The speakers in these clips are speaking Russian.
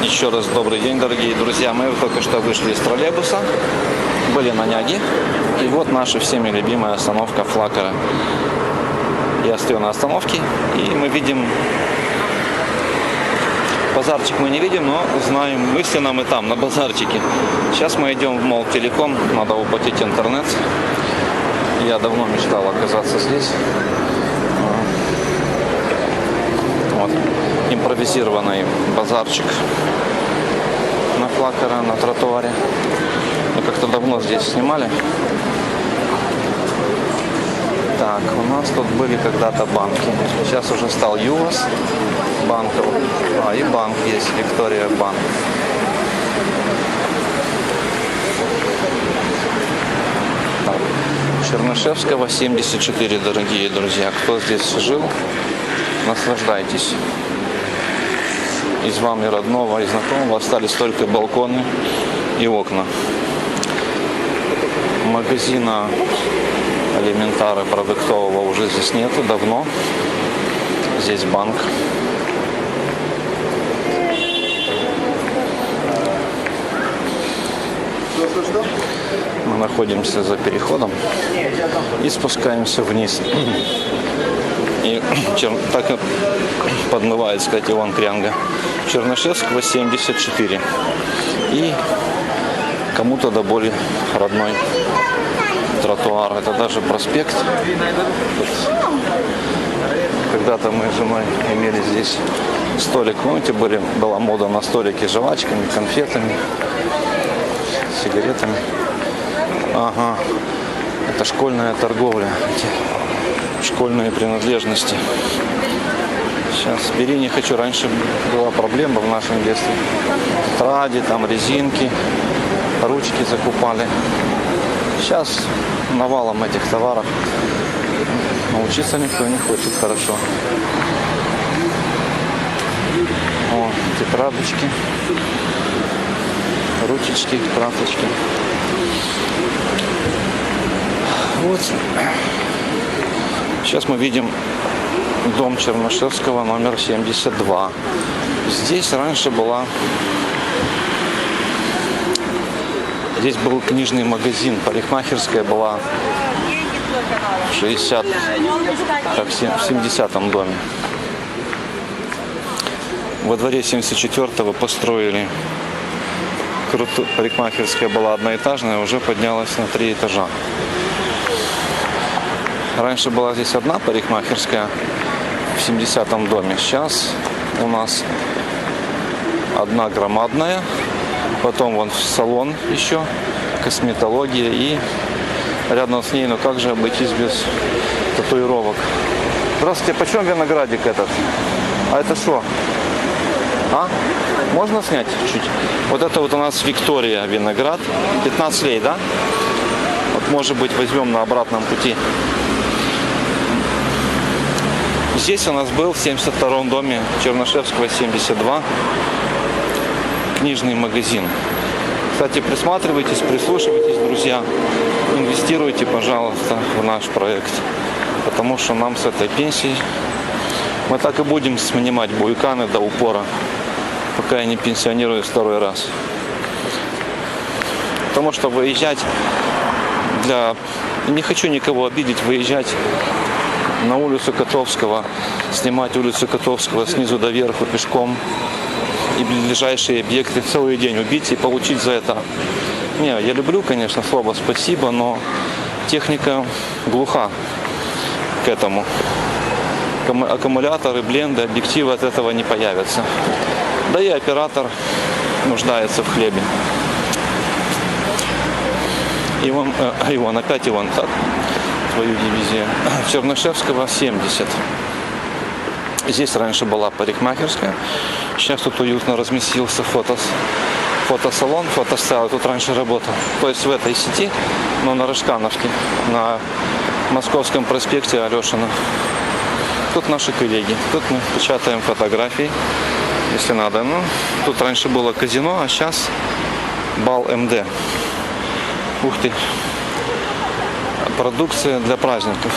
Еще раз добрый день, дорогие друзья. Мы только что вышли из троллейбуса, были на Няге. И вот наша всеми любимая остановка Флакера. Я стою на остановке, и мы видим... Базарчик мы не видим, но знаем, мысленно мы там, на базарчике. Сейчас мы идем в Молл Телеком, надо оплатить интернет. Я давно мечтал оказаться здесь. Вот. Импровизированный базарчик на Флакера, на тротуаре. Мы как-то давно здесь снимали. Так, у нас тут были когда-то банки. Сейчас уже стал ЮАЗ банков. И банк есть, Виктория банк. Так. Чернышевского, 74, дорогие друзья. Кто здесь жил, наслаждайтесь. Из вам и родного, и знакомого остались только балконы и окна. Магазина элементара продуктового уже здесь нету давно. Здесь банк. Мы находимся за переходом и спускаемся вниз. И так и подмывает сказать Иван Крянга. Чернышевского, 74. И кому-то до боли родной тротуар. Это даже проспект. Когда-то мы с женой имели здесь столик. Помните, была мода на столике с жвачками, конфетами, сигаретами. Ага. Это школьная торговля. Школьные принадлежности. Сейчас бери не хочу. Раньше была проблема в нашем детстве. Тетради, там резинки, ручки закупали. Сейчас навалом этих товаров. Научиться никто не хочет хорошо. О, тетрадочки, ручечки, карточки. Вот. Сейчас мы видим дом Чернышевского, номер 72. Здесь раньше была... Здесь был книжный магазин. Парикмахерская была в 70-м доме. Во дворе 74-го построили. Парикмахерская была одноэтажная, уже поднялась на 3 этажа. Раньше была здесь одна парикмахерская в 70-м доме. Сейчас у нас одна громадная. Потом вон салон еще, косметология, и рядом с ней, ну как же обойтись без татуировок. Здравствуйте, почем виноградик этот? А это что? А? Можно снять чуть? Вот это вот у нас Виктория виноград, 15 лей, да? Вот может быть возьмем на обратном пути. Здесь у нас был в 72-м доме Чернышевского, 72. Книжный магазин. Кстати, присматривайтесь, прислушивайтесь, друзья. Инвестируйте, пожалуйста, в наш проект. Потому что нам с этой пенсией мы так и будем снимать буйканы до упора, пока я не пенсионируюсь второй раз. Потому что выезжать не хочу никого обидеть, выезжать на улицу Котовского, снимать улицу Котовского снизу до верху пешком и ближайшие объекты целый день убить и получить за это. Не, я люблю, конечно, слово спасибо, но техника глуха к этому. Аккумуляторы, бленды, объективы от этого не появятся. Да и оператор нуждается в хлебе. Опять Иван, так, твою дивизию. Чернышевского, 70. Здесь раньше была парикмахерская. Сейчас тут уютно разместился фотосалон, фотостайл. Тут раньше работал. То есть в этой сети, но на Рожкановке, на Московском проспекте Алешина. Тут наши коллеги. Тут мы печатаем фотографии, если надо. Ну, тут раньше было казино, а сейчас бал МД. Ух ты. Продукция для праздников.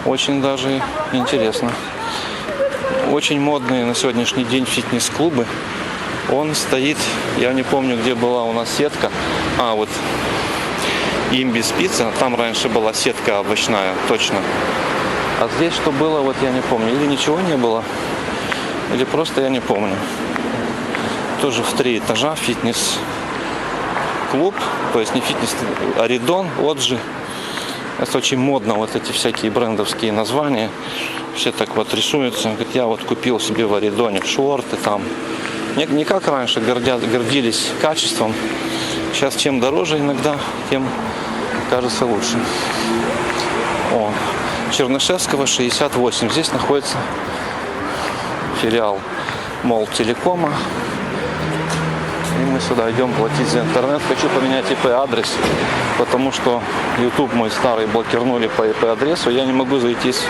Очень даже интересно. Очень модные на сегодняшний день фитнес-клубы. Он стоит, я не помню, где была у нас сетка. Вот Имбис Пицца, там раньше была сетка овощная, точно. А здесь что было, вот я не помню. Или ничего не было, или просто я не помню. Тоже в 3 этажа фитнес-клуб, то есть не фитнес, а Ридон, Оджи. Это очень модно, вот эти всякие брендовские названия. Все так вот рисуются. Говорит, я вот купил себе в Аридоне шорты там. Не как раньше гордились качеством. Сейчас чем дороже иногда, тем кажется лучше. Чернышевского 68. Здесь находится филиал Молтелекома. И мы сюда идем платить за интернет. Хочу поменять IP-адрес, потому что YouTube мой старый блокировали по IP-адресу. Я не могу зайти с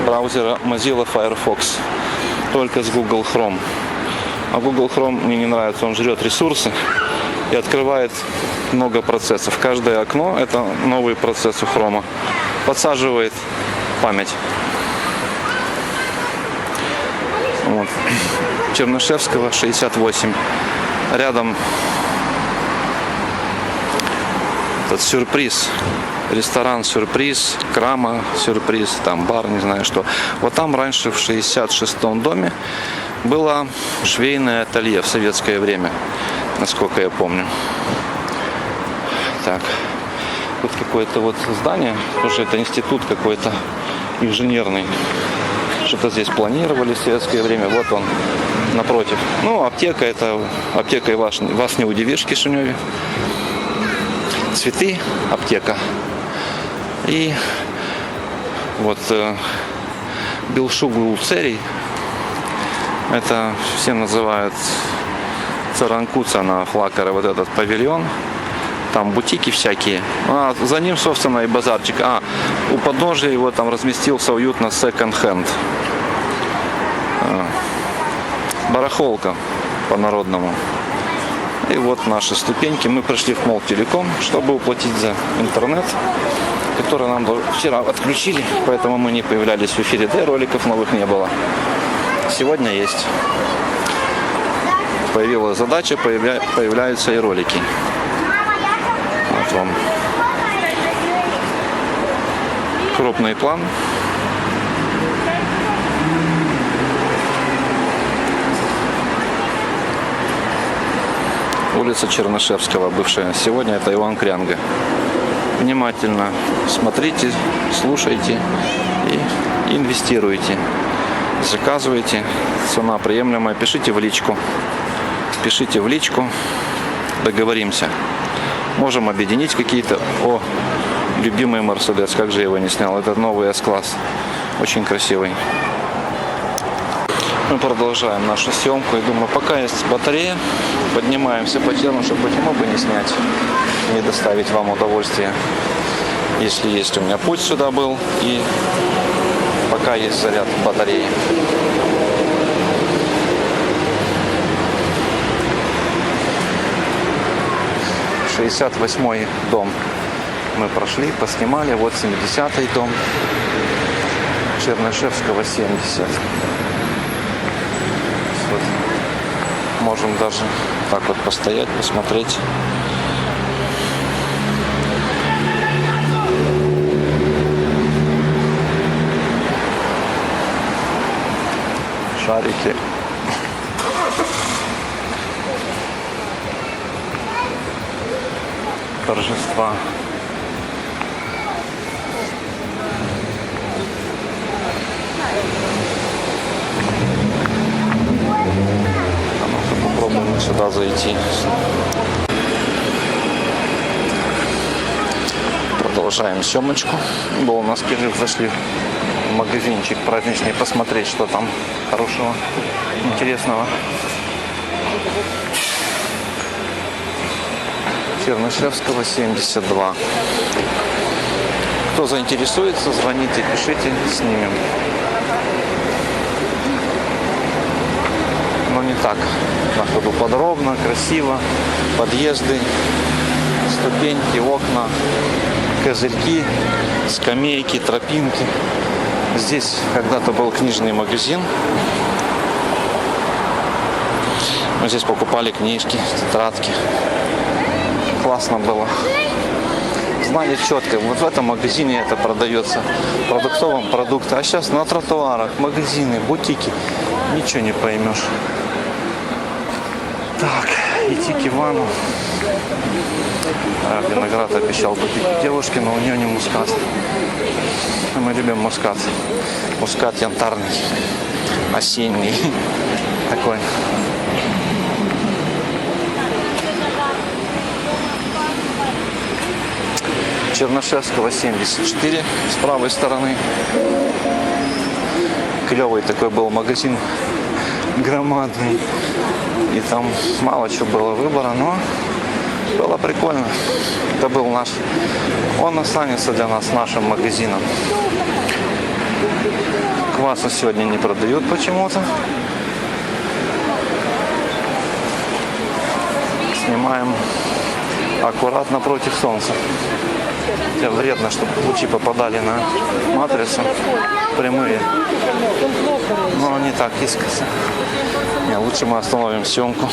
браузера Mozilla Firefox, только с Google Chrome. А Google Chrome мне не нравится, он жрет ресурсы и открывает много процессов. Каждое окно — это новый процесс у Chrome. Подсаживает память. Вот. Чернышевского 68. Рядом этот сюрприз. Ресторан «Сюрприз», Крама «Сюрприз», там бар, не знаю что. Вот там раньше в 66-м доме было швейное ателье в советское время, насколько я помню. Так, тут какое-то вот здание, тоже это институт какой-то инженерный. Что-то здесь планировали в советское время. Вот он напротив. Аптека, это аптекой вас не удивишь в Кишиневе. Цветы, аптека. И вот Белшугу Церий. Это все называют Царанкуца на Флакера, вот этот павильон. Там бутики всякие. За ним, собственно, и базарчик. У подножия его там разместился уютно секонд-хенд. Барахолка по-народному. И вот наши ступеньки. Мы пришли в Молтелеком, чтобы уплатить за интернет, который нам вчера отключили, поэтому мы не появлялись в эфире, да и роликов новых не было. Сегодня есть. Появилась задача, появляются и ролики. Вот вам крупный план. Улица Чернышевского, бывшая. Сегодня это Иван Крянга. Внимательно смотрите, слушайте и инвестируйте. Заказывайте. Цена приемлемая. Пишите в личку. Пишите в личку. Договоримся. Можем объединить какие-то. Любимый Мерседес. Как же я его не снял. Это новый S-класс. Очень красивый. Мы продолжаем нашу съемку. И думаю, пока есть батарея, поднимаемся по телу, чтобы почему бы не снять, не доставить вам удовольствие. Если есть, у меня путь сюда был, и пока есть заряд батареи. — 68-й дом мы прошли, поснимали. Вот 70-й дом Чернышевского 70. Вот. Можем даже так вот постоять, посмотреть. Шарики. Торжества. Попробуем сюда зайти. Продолжаем съемочку. Был у нас перерыв, зашли в магазинчик праздничный посмотреть, что там хорошего, интересного. Чернышевского 72. Кто заинтересуется, звоните, пишите, снимем. Но не так. На ходу подробно, красиво. Подъезды, ступеньки, окна, козырьки, скамейки, тропинки. Здесь когда-то был книжный магазин. Мы здесь покупали книжки, тетрадки. Классно было. Знали четко, вот в этом магазине это продается, продуктовым продукты. А сейчас на тротуарах, магазины, бутики, ничего не поймешь. Так, идти к Ивану. Виноград обещал купить девушке, но у нее не мускат. Мы любим мускат. Мускат янтарный, осенний такой. Чернышевского 74 с правой стороны. Клевый такой был магазин, громадный. И там мало чего было выбора, но было прикольно. Это был наш, он останется для нас нашим магазином. Кваса сегодня не продают почему-то. Снимаем аккуратно против солнца. Хотя вредно, чтобы лучи попадали на матрицу прямые. Но они так искоса. Не, лучше мы остановим съемку.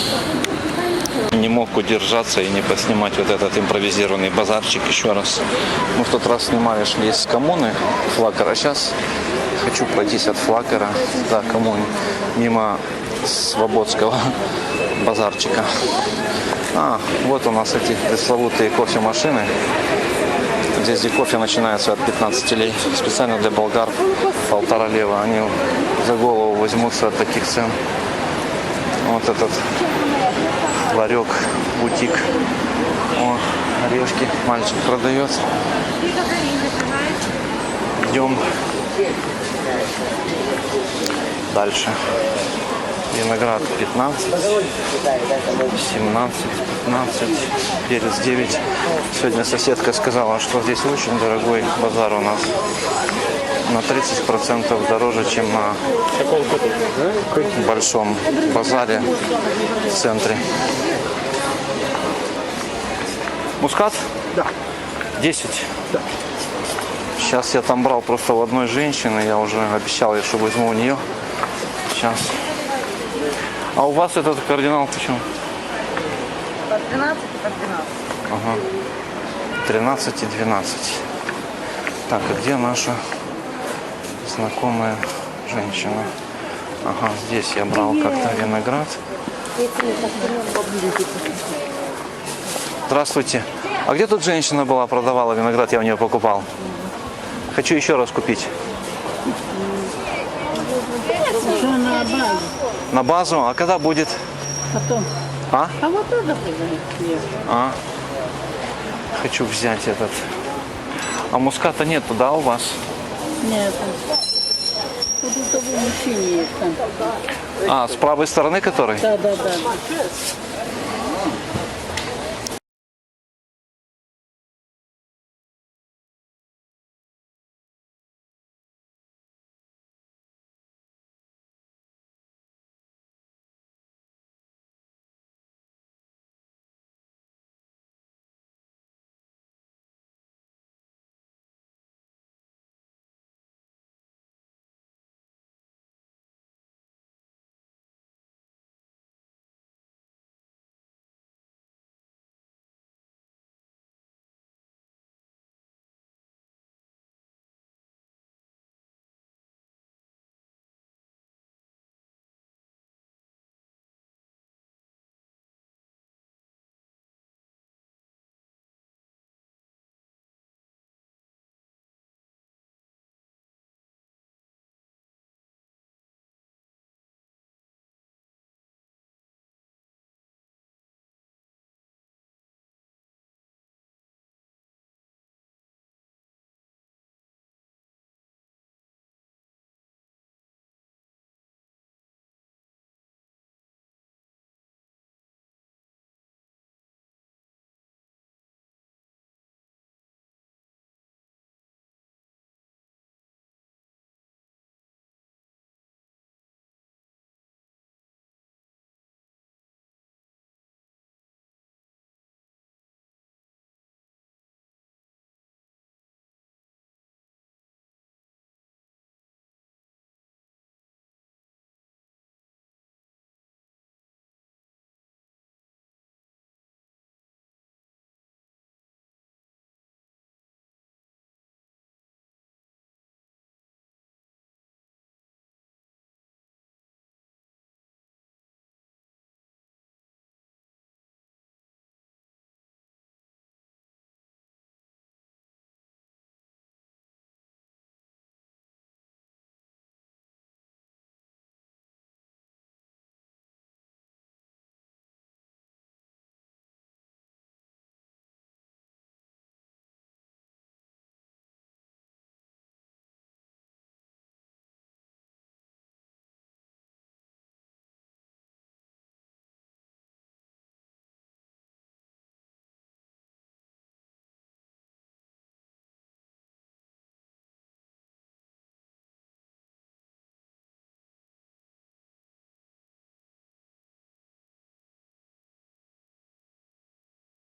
Не мог удержаться и не поснимать вот этот импровизированный базарчик еще раз. Мы в тот раз снимали, шли с коммуны Флакера, а сейчас хочу пройтись от Флакера до коммуны, мимо Свободского базарчика. А, вот у нас эти пресловутые кофемашины. Здесь где кофе начинается от 15 лей. Специально для болгар 1,5 лева. Они за голову возьмутся от таких цен. Вот этот ларек, бутик. О, орешки мальчик продает. Идем дальше. Виноград 15, 17, 15, перец 9. Сегодня соседка сказала, что здесь очень дорогой базар у нас. На 30% дороже, чем на большом базаре в центре. Мускат? Да. 10? Да. Сейчас я там брал просто у одной женщины, я уже обещал ей, что возьму у нее. Сейчас. А у вас этот кардинал почему? По 13 и по 12. Ага. 13 и 12. Так, а где наша знакомая женщина? Ага, здесь я брал как-то виноград. Здравствуйте. А где тут женщина была, продавала виноград, я у нее покупал? Хочу еще раз купить. На базу. На базу? А когда будет? Потом. А? А вот это придумать. А? Хочу взять этот. А муската нету, да, у вас? Нет. Тут у того мужчине есть там. А, с правой стороны который? Да.